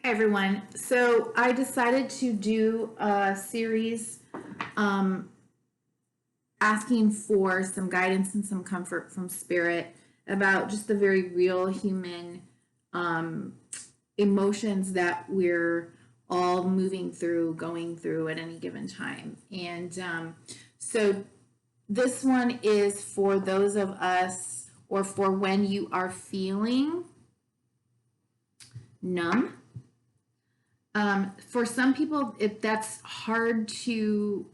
Everyone. So I decided to do a series asking for some guidance and some comfort from spirit about just the very real human emotions that we're all moving through, going through at any given time. And so this one is for those of us, or for when you are feeling numb. For some people, that's hard to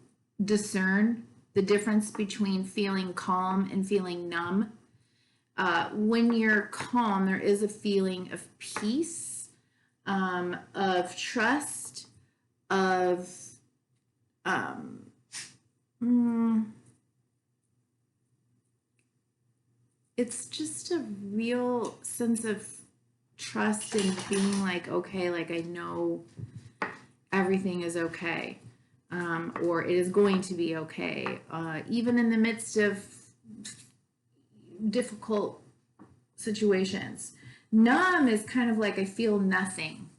discern the difference between feeling calm and feeling numb. When you're calm, there is a feeling of peace, of trust, of it's just a real sense of trust and being like, okay, like I know everything is okay, or it is going to be okay, even in the midst of difficult situations. Numb is kind of like I feel nothing.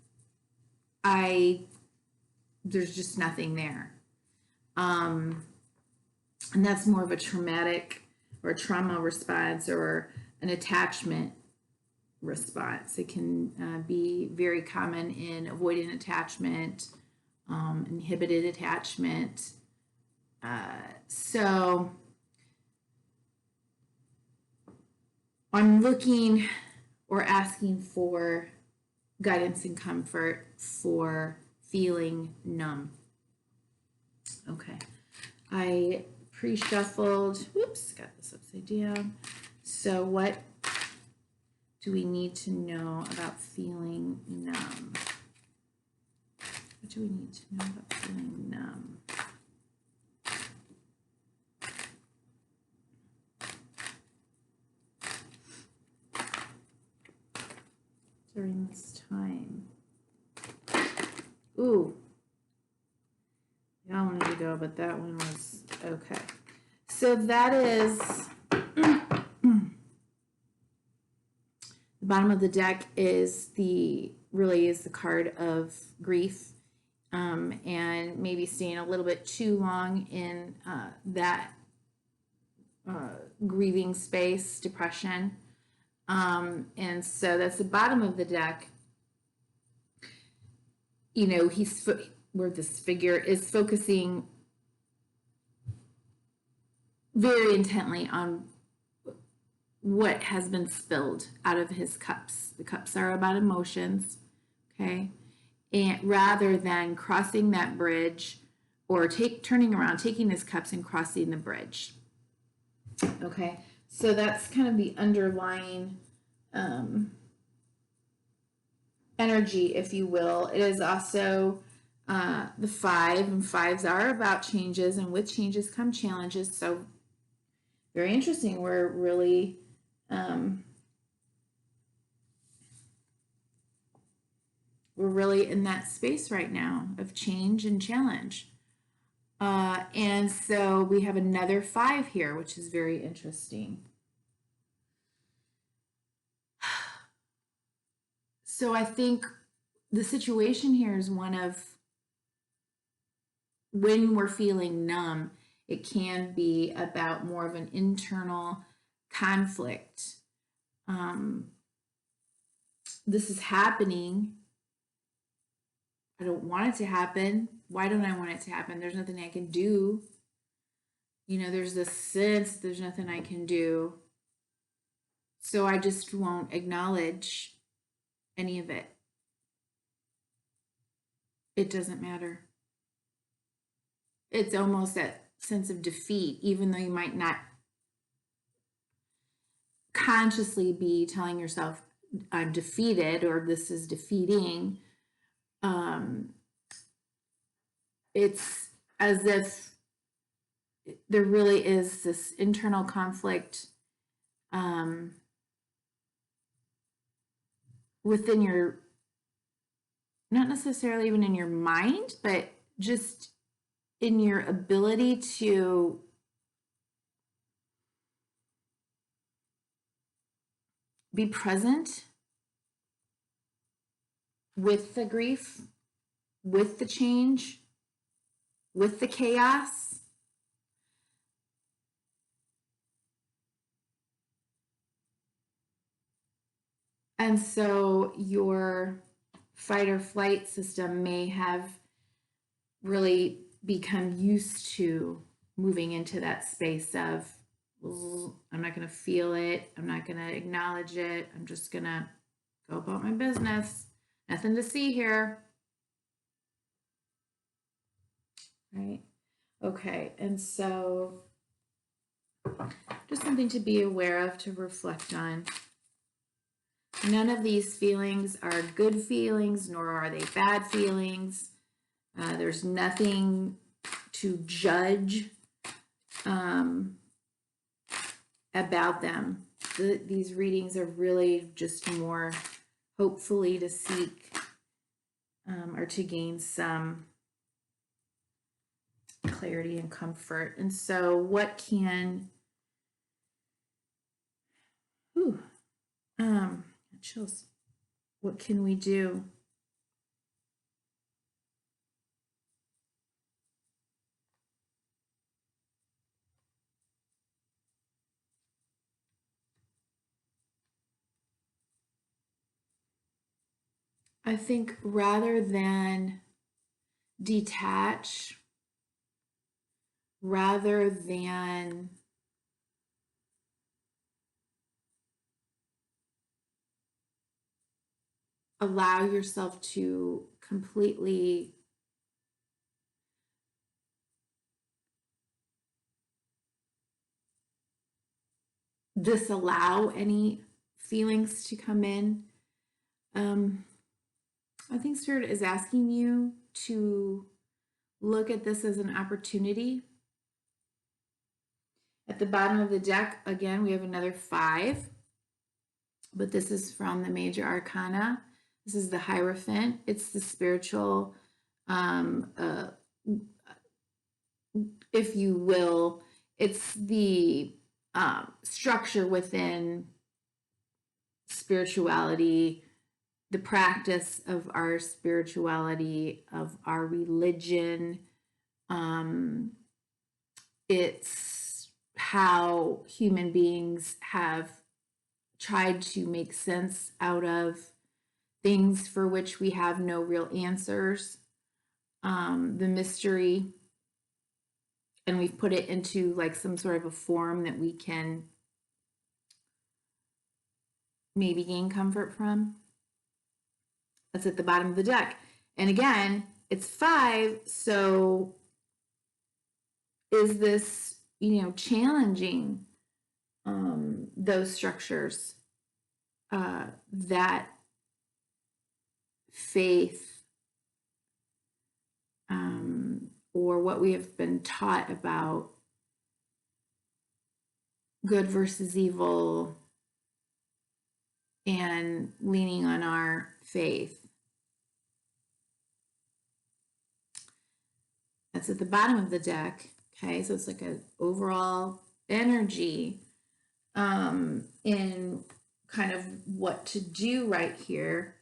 There's just nothing there. And that's more of a traumatic or a trauma response or an attachment response. It can be very common in avoidant attachment, inhibited attachment. So I'm looking or asking for guidance and comfort for feeling numb. Okay, I pre-shuffled, whoops, got this upside down. So what do we need to know about feeling numb? What do we need to know about feeling numb? During this time. Ooh. Y'all wanted to go, but that one was okay. So that is the bottom of the deck is the card of grief, and maybe staying a little bit too long in that grieving space, depression. And so that's the bottom of the deck. You know, where this figure is focusing very intently on what has been spilled out of his cups. The cups are about emotions, okay? And rather than crossing that bridge or turning around, taking his cups and crossing the bridge. Okay, so that's kind of the underlying energy, if you will. It is also the 5, and 5s are about changes, and with changes come challenges. So very interesting. We're really in that space right now of change and challenge. And so we have another 5 here, which is very interesting. So I think the situation here is one of when we're feeling numb, it can be about more of an internal conflict. This is happening. I don't want it to happen. Why don't I want it to happen? There's nothing I can do. You know, there's this sense there's nothing I can do. So I just won't acknowledge any of it. It doesn't matter. It's almost that sense of defeat, even though you might not consciously be telling yourself, I'm defeated, or this is defeating. It's as if there really is this internal conflict within your, not necessarily even in your mind, but just in your ability to be present with the grief, with the change, with the chaos. And so your fight or flight system may have really become used to moving into that space of, I'm not going to feel it. I'm not going to acknowledge it. I'm just going to go about my business. Nothing to see here. Right? Okay. And so just something to be aware of, to reflect on. None of these feelings are good feelings, nor are they bad feelings. There's nothing to judge about them. These readings are really just more hopefully to seek or to gain some clarity and comfort. And so what can, chills, what can we do? I think rather than detach, rather than allow yourself to completely disallow any feelings to come in, I think Spirit is asking you to look at this as an opportunity. At the bottom of the deck, again, we have another 5, but this is from the Major Arcana. This is the Hierophant. It's the spiritual, if you will, it's the structure within spirituality, the practice of our spirituality, of our religion. It's how human beings have tried to make sense out of things for which we have no real answers. The mystery, and we've put it into like some sort of a form that we can maybe gain comfort from. That's at the bottom of the deck. And again, it's 5, so is this, challenging those structures, that faith, or what we have been taught about good versus evil, and leaning on our faith. That's at the bottom of the deck. Okay, so it's like an overall energy in kind of what to do right here.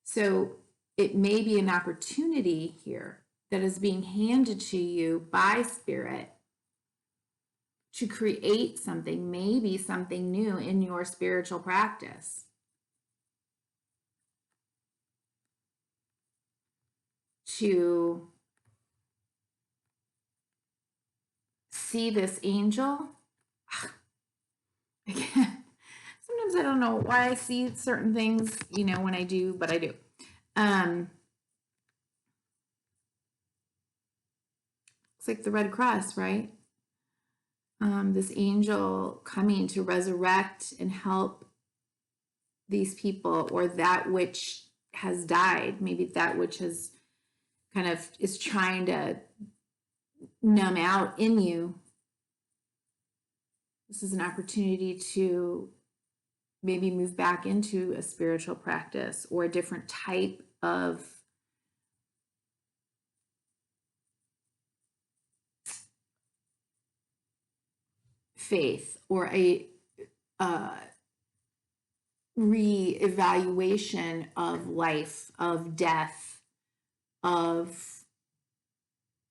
So it may be an opportunity here that is being handed to you by Spirit to create something, maybe something new in your spiritual practice. To see this angel. Again, sometimes I don't know why I see certain things, when I do, but I do. It's like the Red Cross, right? This angel coming to resurrect and help these people, or that which has died, maybe that which has kind of is trying to numb out in you. This is an opportunity to maybe move back into a spiritual practice or a different type of faith, or a re-evaluation of life, of death, of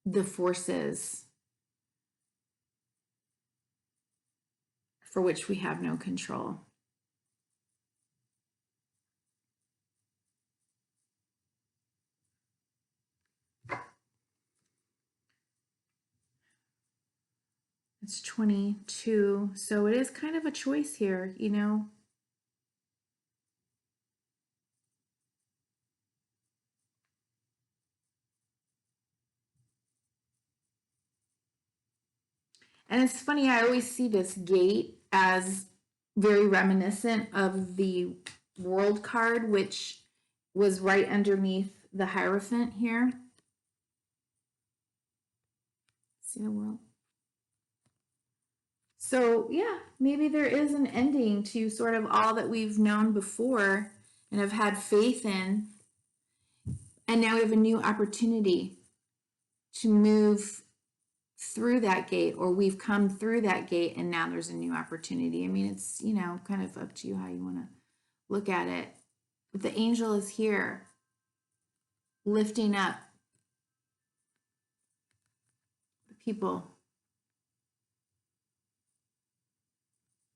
the forces for which we have no control. It's 22, so it is kind of a choice here, you know. And it's funny, I always see this gate as very reminiscent of the world card, which was right underneath the Hierophant here. See the world? So yeah, maybe there is an ending to sort of all that we've known before and have had faith in. And now we have a new opportunity to move through that gate, or we've come through that gate and now there's a new opportunity. I mean, it's, you know, kind of up to you how you want to look at it. But the angel is here lifting up the people.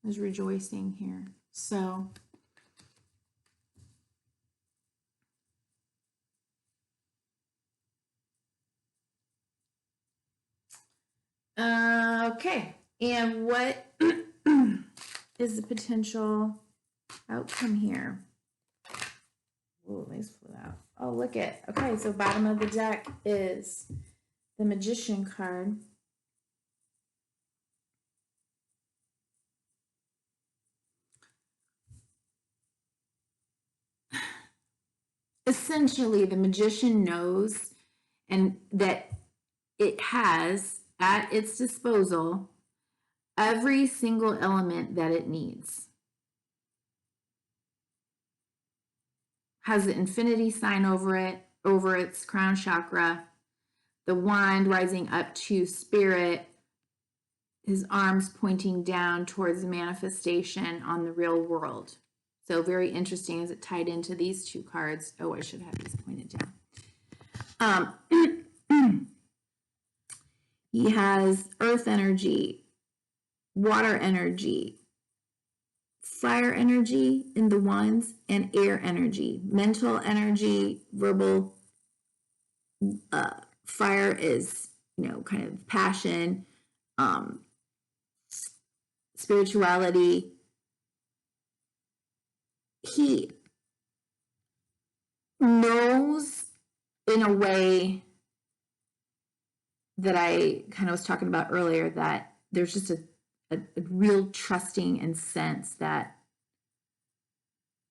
There's rejoicing here. So okay, and what is the potential outcome here? Oh, these flew out. Oh, look it. Okay, so bottom of the deck is the Magician card. Essentially, the Magician knows and that it has at its disposal every single element that it needs. Has the infinity sign over it, over its crown chakra, the wand rising up to spirit, his arms pointing down towards manifestation on the real world. So very interesting as it tied into these two cards. Oh, I should have these pointed down. He has earth energy, water energy, fire energy in the wands, and air energy, mental energy, verbal. Fire is, you know, kind of passion, spirituality. He knows in a way that I kind of was talking about earlier, that there's just a real trusting and sense that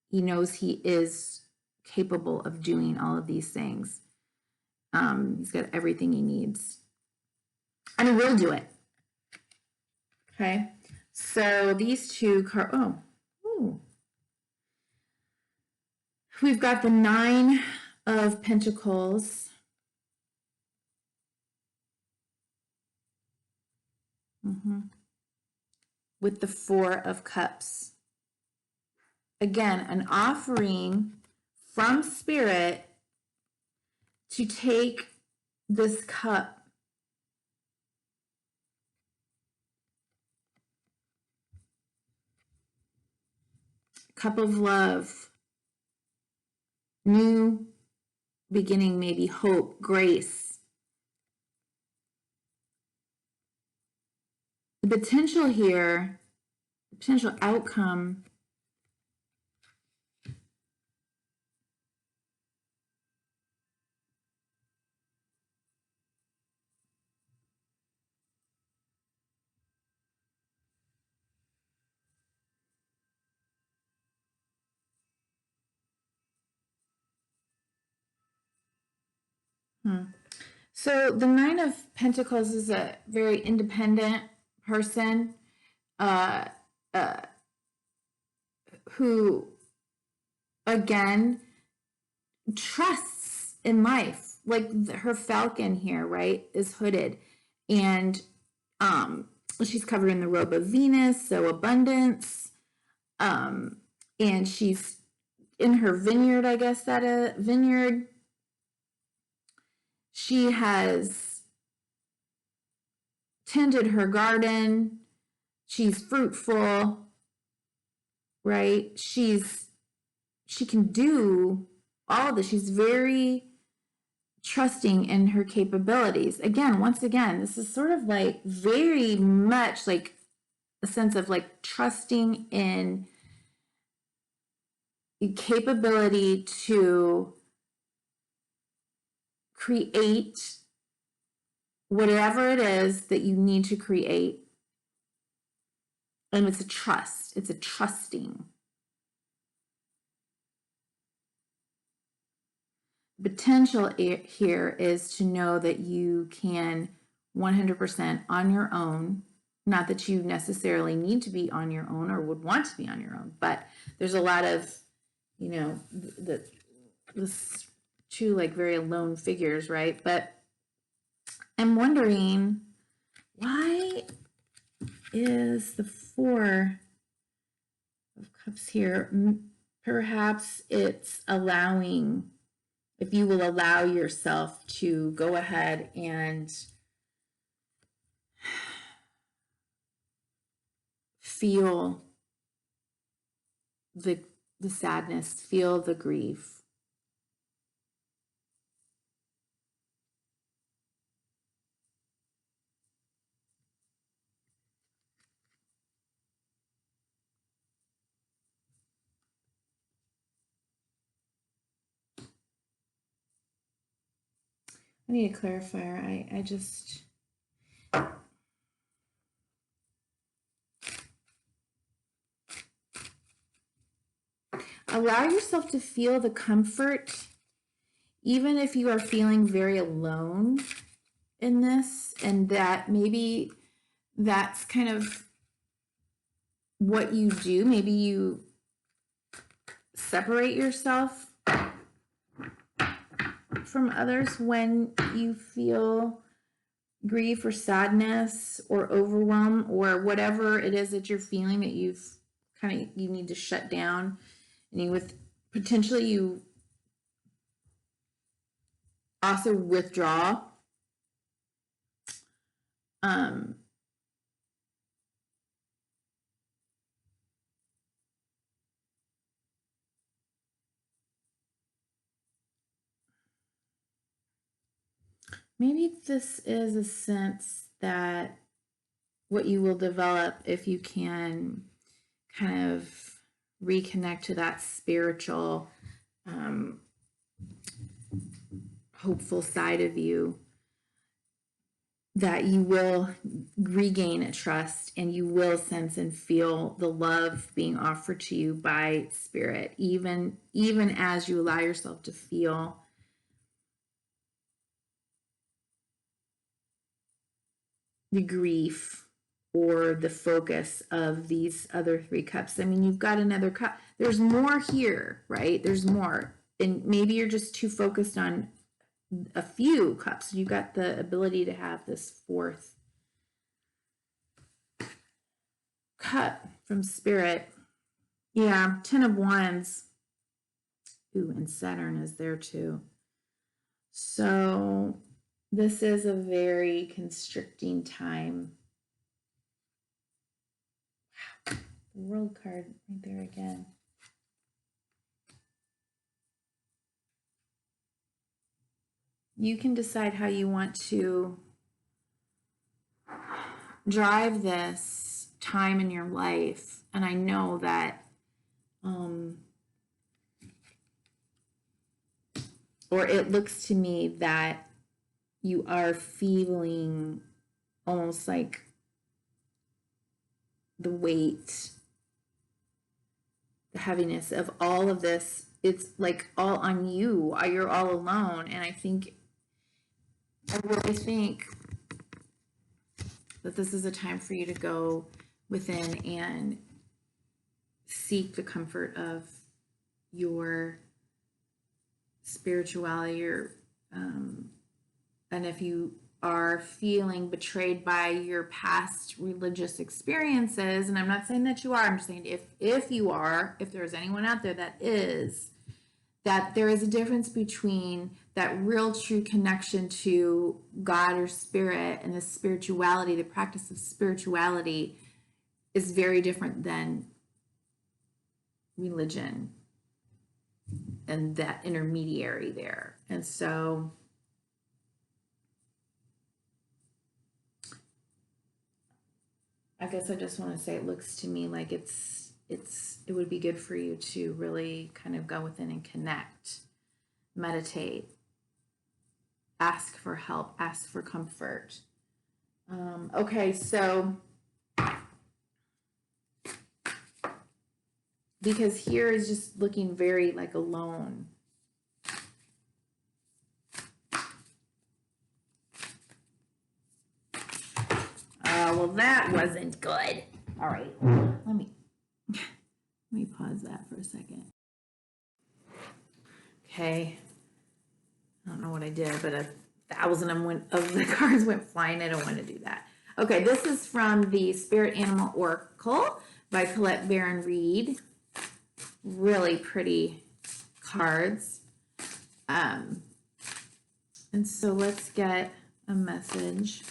he knows he is capable of doing all of these things. He's got everything he needs, and he will do it. Okay, so these two cards. Oh, we've got the Nine of Pentacles. With the Four of Cups. Again, an offering from Spirit to take this cup of love, new beginning, maybe hope, grace. The potential here, the potential outcome So the Nine of Pentacles is a very independent person who, again, trusts in life. Like her falcon here, right, is hooded, and she's covered in the robe of Venus, so abundance. and she's in her vineyard, I guess that a vineyard. She has tended her garden. She's fruitful, right? She can do all this. She's very trusting in her capabilities. Again, once again, this is sort of like very much like a sense of like trusting in the capability to create whatever it is that you need to create. And it's a trust, it's a trusting. Potential here is to know that you can 100% on your own, not that you necessarily need to be on your own or would want to be on your own, but there's a lot of, you know, this two like very alone figures, right? But I'm wondering, why is the Four of Cups here? Perhaps it's allowing, if you will allow yourself to go ahead and feel the sadness, feel the grief. I need a clarifier. I just... Allow yourself to feel the comfort, even if you are feeling very alone in this, and that maybe that's kind of what you do. Maybe you separate yourself from others when you feel grief or sadness or overwhelm or whatever it is that you're feeling that you need to shut down, and you potentially you also withdraw. Maybe this is a sense that what you will develop if you can kind of reconnect to that spiritual, hopeful side of you, that you will regain a trust and you will sense and feel the love being offered to you by spirit, even as you allow yourself to feel the grief or the focus of these other three cups. I mean, you've got another cup. There's more here, right? There's more. And maybe you're just too focused on a few cups. You've got the ability to have this fourth cup from spirit. Yeah, 10 of Wands. Ooh, and Saturn is there too. So this is a very constricting time. Wow, the World card right there again. You can decide how you want to drive this time in your life. And I know that, or it looks to me that you are feeling almost like the weight, the heaviness of all of this. It's like all on you. You're all alone. And I really think that this is a time for you to go within and seek the comfort of your spirituality, and if you are feeling betrayed by your past religious experiences, and I'm not saying that you are, I'm just saying if you are, if there's anyone out there that is, that there is a difference between that real true connection to God or spirit, and the spirituality, the practice of spirituality is very different than religion and that intermediary there. And so I guess I just want to say, it looks to me like it would be good for you to really kind of go within and connect, meditate, ask for help, ask for comfort. Okay, so because here is just looking very like alone. Well, that wasn't good. All right, let me pause that for a second. Okay, I don't know what I did, but 1,000 of the cards went flying. I don't want to do that. Okay, this is from the Spirit Animal Oracle by Colette Baron Reed. Really pretty cards. And so let's get a message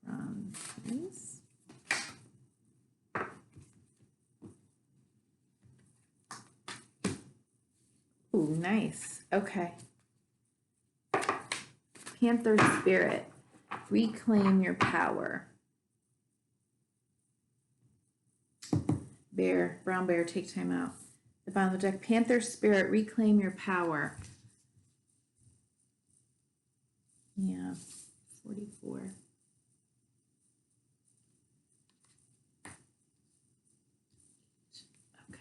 from these. Ooh, nice. Okay. Panther Spirit, reclaim your power. Bear, brown bear, take time out. The bottom of the deck, Panther Spirit, reclaim your power. Yeah, 44. Okay.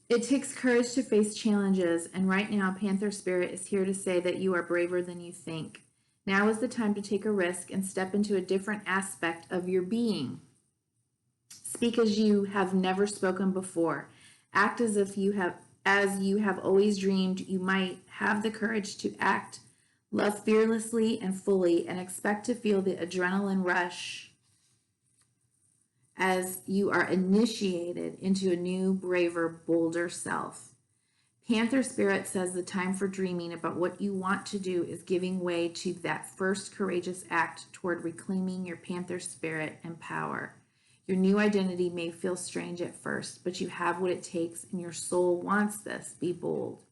It takes courage to face challenges, and right now, Panther Spirit is here to say that you are braver than you think. Now is the time to take a risk and step into a different aspect of your being. Speak as you have never spoken before. Act as you have always dreamed. You might have the courage to act. Love fearlessly and fully, and expect to feel the adrenaline rush as you are initiated into a new, braver, bolder self. Panther Spirit says the time for dreaming about what you want to do is giving way to that first courageous act toward reclaiming your Panther Spirit and power. Your new identity may feel strange at first, but you have what it takes, and your soul wants this. Be bold.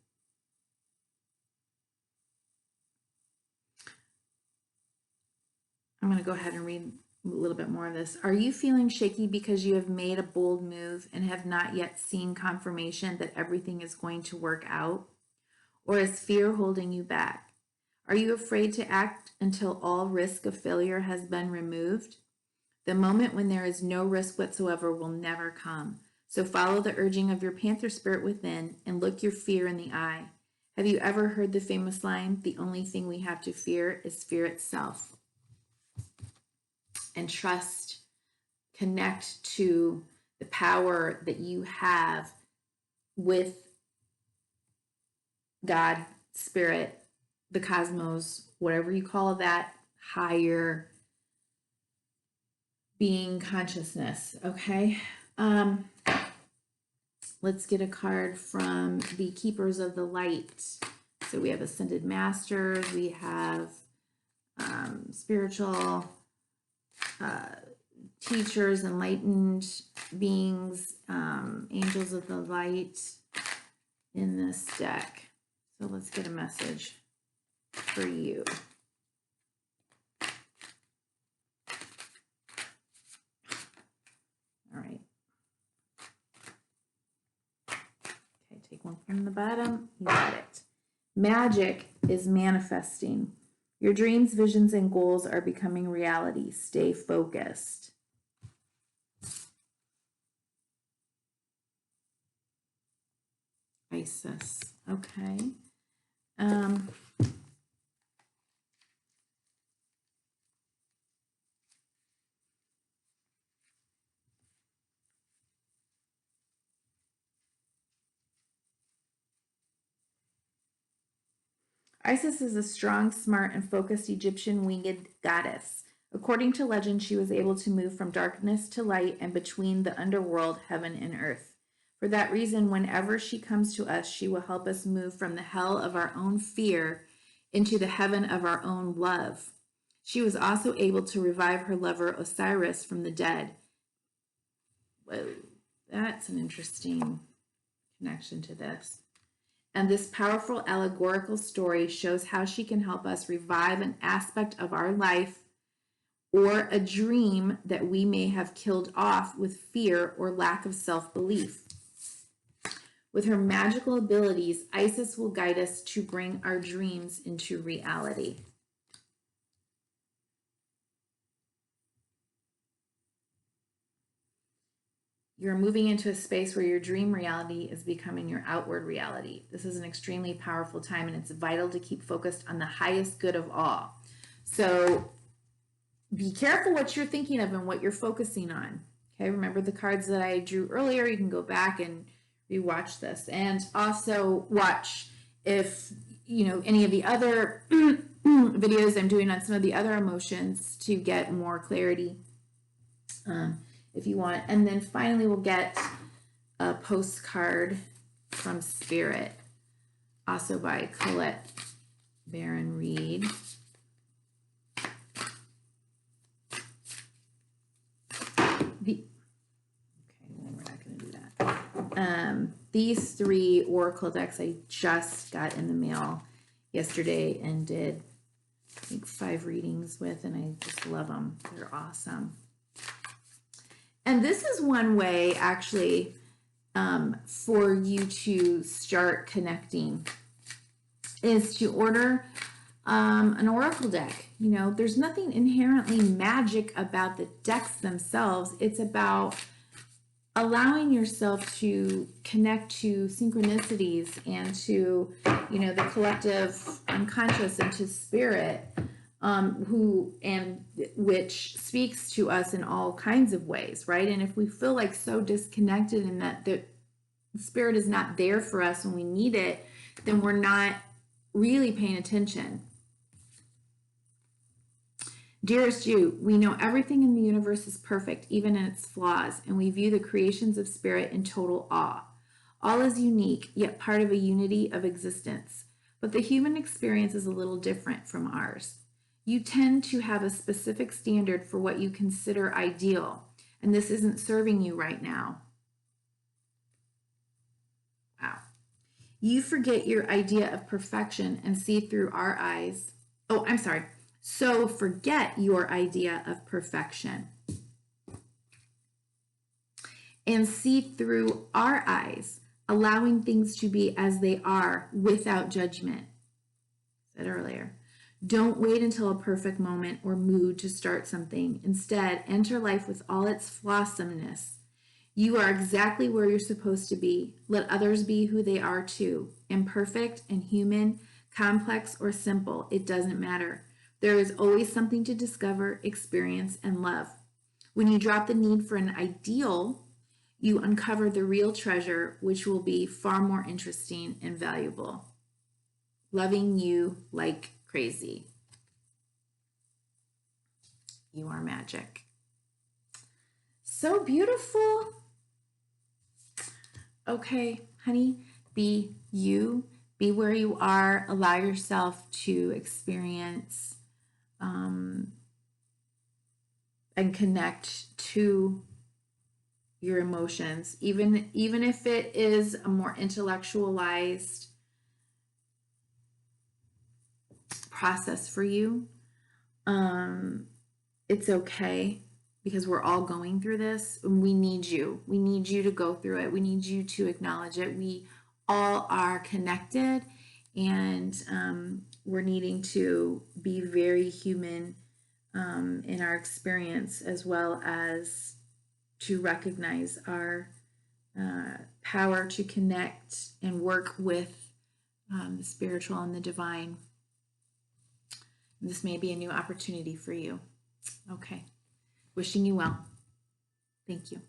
I'm going to go ahead and read a little bit more of this. Are you feeling shaky because you have made a bold move and have not yet seen confirmation that everything is going to work out? Or is fear holding you back? Are you afraid to act until all risk of failure has been removed? The moment when there is no risk whatsoever will never come. So follow the urging of your Panther Spirit within and look your fear in the eye. Have you ever heard the famous line, the only thing we have to fear is fear itself? And trust, connect to the power that you have with God, spirit, the cosmos, whatever you call that, higher being, consciousness. Okay. Let's get a card from the Keepers of the Light. So we have Ascended Masters, we have spiritual teachers, enlightened beings, angels of the light in this deck. So let's get a message for you. All right. Okay, take one from the bottom. You got it. Magic is manifesting. Your dreams, visions, and goals are becoming reality. Stay focused. Isis. Okay. Isis is a strong, smart, and focused Egyptian winged goddess. According to legend, she was able to move from darkness to light and between the underworld, heaven, and earth. For that reason, whenever she comes to us, she will help us move from the hell of our own fear into the heaven of our own love. She was also able to revive her lover Osiris from the dead. Whoa, that's an interesting connection to this. And this powerful allegorical story shows how she can help us revive an aspect of our life or a dream that we may have killed off with fear or lack of self-belief. With her magical abilities, Isis will guide us to bring our dreams into reality. You're moving into a space where your dream reality is becoming your outward reality. This is an extremely powerful time, and it's vital to keep focused on the highest good of all. So be careful what you're thinking of and what you're focusing on. Okay, remember the cards that I drew earlier. You can go back and rewatch this, and also watch if any of the other videos I'm doing on some of the other emotions to get more clarity if you want. And then finally we'll get a postcard from Spirit, also by Colette Baron Reed. These 3 oracle decks I just got in the mail yesterday and did, I think, 5 readings with, and I just love them. They're awesome. And this is one way, actually, for you to start connecting, is to order an oracle deck. There's nothing inherently magic about the decks themselves. It's about allowing yourself to connect to synchronicities and to, the collective unconscious and to spirit, which speaks to us in all kinds of ways, right? And if we feel like so disconnected and that the spirit is not there for us when we need it, then we're not really paying attention. Dearest you, we know everything in the universe is perfect, even in its flaws, and we view the creations of spirit in total awe. All is unique, yet part of a unity of existence. But the human experience is a little different from ours. You tend to have a specific standard for what you consider ideal, and this isn't serving you right now. Wow. You forget your idea of perfection and see through our eyes. Oh, I'm sorry. So forget your idea of perfection and see through our eyes, allowing things to be as they are without judgment. I said earlier, don't wait until a perfect moment or mood to start something. Instead, enter life with all its flawsomeness. You are exactly where you're supposed to be. Let others be who they are too. Imperfect and human, complex or simple, it doesn't matter. There is always something to discover, experience, and love. When you drop the need for an ideal, you uncover the real treasure, which will be far more interesting and valuable. Loving you like crazy. You are magic. So beautiful. Okay, honey, be you. Be where you are. Allow yourself to experience and connect to your emotions, even if it is a more intellectualized process for you. It's okay, because we're all going through this, and we need you. We need you to go through it. We need you to acknowledge it. We all are connected, and we're needing to be very human in our experience, as well as to recognize our power to connect and work with the spiritual and the divine. This may be a new opportunity for you. Okay. Wishing you well. Thank you.